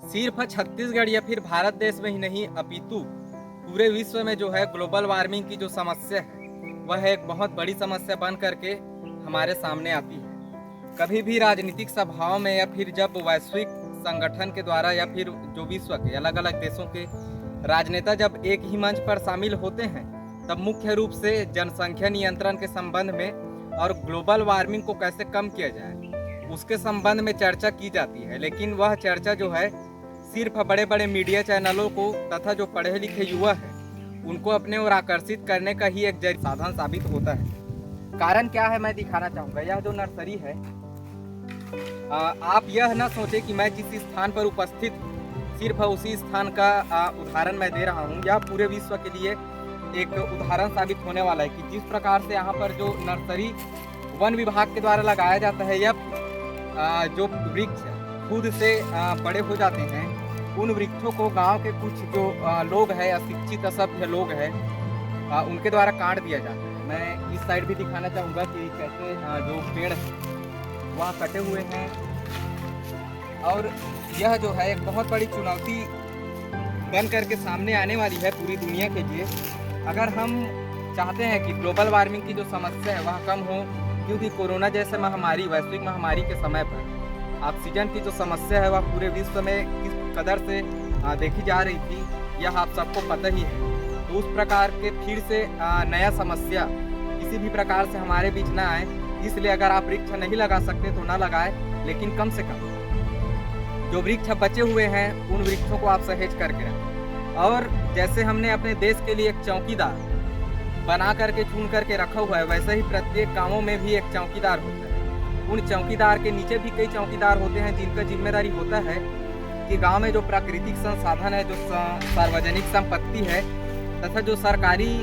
सिर्फ छत्तीसगढ़ या फिर भारत देश में ही नहीं अपितु पूरे विश्व में जो है ग्लोबल वार्मिंग की जो समस्या है वह एक बहुत बड़ी समस्या बन करके हमारे सामने आती है। कभी भी राजनीतिक सभाओं में या फिर जब वैश्विक संगठन के द्वारा या फिर जो विश्व के अलग अलग देशों के राजनेता जब एक ही मंच पर शामिल होते हैं तब मुख्य रूप से जनसंख्या नियंत्रण के संबंध में और ग्लोबल वार्मिंग को कैसे कम किया जाए उसके संबंध में चर्चा की जाती है। लेकिन वह चर्चा जो है सिर्फ बड़े बड़े मीडिया चैनलों को तथा जो पढ़े लिखे युवा हैं उनको अपने ओर आकर्षित करने का ही एक साधन साबित होता है। कारण क्या है मैं दिखाना चाहूँगा। यह जो नर्सरी है आप यह ना सोचे कि मैं जिस स्थान पर उपस्थित सिर्फ उसी स्थान का उदाहरण मैं दे रहा हूँ। यह पूरे विश्व के लिए एक उदाहरण साबित होने वाला है कि जिस प्रकार से यहाँ पर जो नर्सरी वन विभाग के द्वारा लगाया जाता है या जो वृक्ष खुद से बड़े हो जाते हैं उन वृक्षों को गांव के कुछ जो लोग हैं अशिक्षित असभ्य लोग हैं उनके द्वारा काट दिया जाता है। मैं इस साइड भी दिखाना चाहूँगा कि कैसे जो पेड़ है वह कटे हुए हैं और यह जो है एक बहुत बड़ी चुनौती बन करके सामने आने वाली है पूरी दुनिया के लिए। अगर हम चाहते हैं कि ग्लोबल वार्मिंग की जो समस्या है वह कम हो, क्योंकि कोरोना जैसे महामारी वैश्विक महामारी के समय पर ऑक्सीजन की जो समस्या है वह पूरे विश्व में किस कदर से देखी जा रही थी यह आप सबको पता ही है। तो उस प्रकार के फिर से नया समस्या किसी भी प्रकार से हमारे बीच ना आए, इसलिए अगर आप वृक्ष नहीं लगा सकते तो ना लगाए, लेकिन कम से कम जो वृक्ष बचे हुए हैं उन वृक्षों को आप सहेज करके रखें। और जैसे हमने अपने देश के लिए एक चौकीदार बना करके चुन करके रखा हुआ है वैसे ही प्रत्येक गाँवों में भी एक चौकीदार होता है। उन चौकीदार के नीचे भी कई चौकीदार होते हैं जिनका जिम्मेदारी होता है कि गांव में जो प्राकृतिक संसाधन है, जो सार्वजनिक संपत्ति है तथा जो सरकारी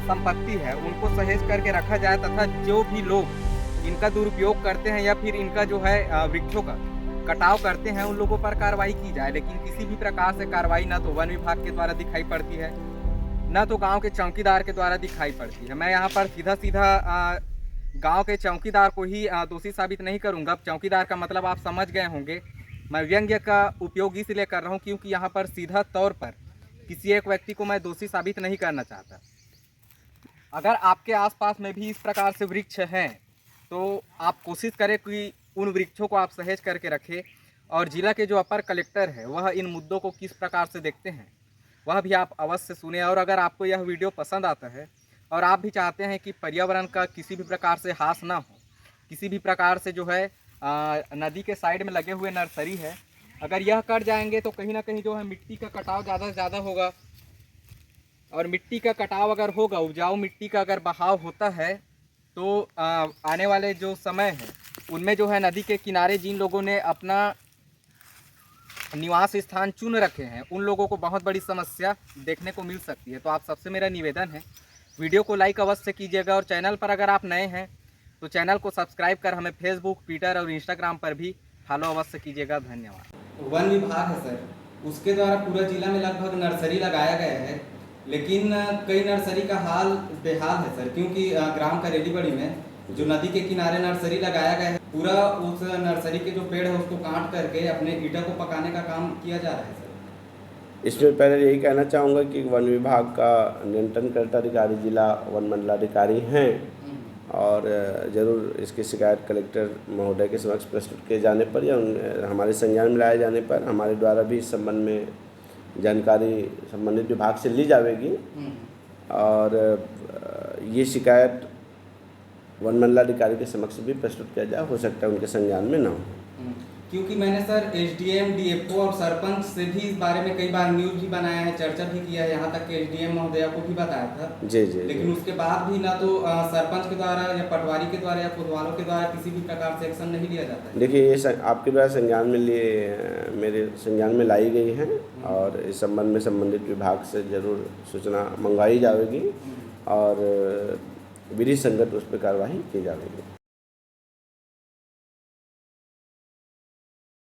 संपत्ति है उनको सहेज करके रखा जाए तथा जो भी लोग इनका दुरुपयोग करते हैं या फिर इनका जो है वृक्षों का कटाव करते हैं उन लोगों पर कार्रवाई की जाए। लेकिन किसी भी प्रकार से कार्रवाई ना तो वन विभाग के द्वारा दिखाई पड़ती है ना तो गाँव के चौकीदार के द्वारा दिखाई पड़ती है। मैं यहाँ पर सीधा सीधा गांव के चौकीदार को ही दोषी साबित नहीं करूंगा। चौकीदार का मतलब आप समझ गए होंगे। मैं व्यंग्य का उपयोग इसलिए कर रहा हूं क्योंकि यहाँ पर सीधा तौर पर किसी एक व्यक्ति को मैं दोषी साबित नहीं करना चाहता। अगर आपके आसपास में भी इस प्रकार से वृक्ष हैं तो आप कोशिश करें कि उन वृक्षों को आप सहेज करके रखें। और जिला के जो अपर कलेक्टर है वह इन मुद्दों को किस प्रकार से देखते हैं वह भी आप अवश्य सुने। और अगर आपको यह वीडियो पसंद आता है और आप भी चाहते हैं कि पर्यावरण का किसी भी प्रकार से हास ना हो, किसी भी प्रकार से जो है नदी के साइड में लगे हुए नर्सरी है अगर यह कट जाएंगे तो कहीं ना कहीं जो है मिट्टी का कटाव ज़्यादा से ज़्यादा होगा। और मिट्टी का कटाव अगर होगा, उपजाऊ मिट्टी का अगर बहाव होता है तो आने वाले जो समय है उनमें जो है नदी के किनारे जिन लोगों ने अपना निवास स्थान चुन रखे हैं उन लोगों को बहुत बड़ी समस्या देखने को मिल सकती है। तो आप सबसे मेरा निवेदन है वीडियो को लाइक अवश्य कीजिएगा और चैनल पर अगर आप नए हैं तो चैनल को सब्सक्राइब कर हमें फेसबुक, ट्विटर और इंस्टाग्राम पर भी फॉलो अवश्य कीजिएगा। धन्यवाद। वन विभाग है सर, उसके द्वारा पूरा जिला में लगभग नर्सरी लगाया गया है, लेकिन कई नर्सरी का हाल बेहाल है सर, क्योंकि ग्राम करेली बड़ी में जो नदी के किनारे नर्सरी लगाया गया है पूरा उस नर्सरी के जो पेड़ है उसको काट करके अपने ईटा को पकाने का काम किया जा रहा है सर। इसमें पहले यही कहना चाहूँगा कि वन विभाग का नियंत्रणकर्ता अधिकारी जिला वन मंडलाधिकारी हैं और ज़रूर इसकी शिकायत कलेक्टर महोदय के समक्ष प्रस्तुत किए जाने पर या हमारे संज्ञान में लाए जाने पर हमारे द्वारा भी इस संबंध में जानकारी संबंधित विभाग से ली जाएगी और ये शिकायत वन मंडलाधिकारी के समक्ष भी प्रस्तुत किया जाए। हो सकता है उनके संज्ञान में ना हो, क्योंकि मैंने सर एसडीएम, डीएफओ और सरपंच से भी इस बारे में कई बार न्यूज़ भी बनाया है, चर्चा भी किया है, यहाँ तक कि एसडीएम महोदया को भी बताया था जी जी, लेकिन उसके बाद भी ना तो सरपंच के द्वारा या पटवारी के द्वारा या कोतवालों के द्वारा किसी भी प्रकार से एक्शन नहीं लिया जाता है। देखिए ये आपके द्वारा संज्ञान में मेरे संज्ञान में लाई गई हैं और इस संबंध में संबंधित विभाग से जरूर सूचना मंगवाई जाएगी और विधि संगत उस पर कार्रवाई की जाएगी।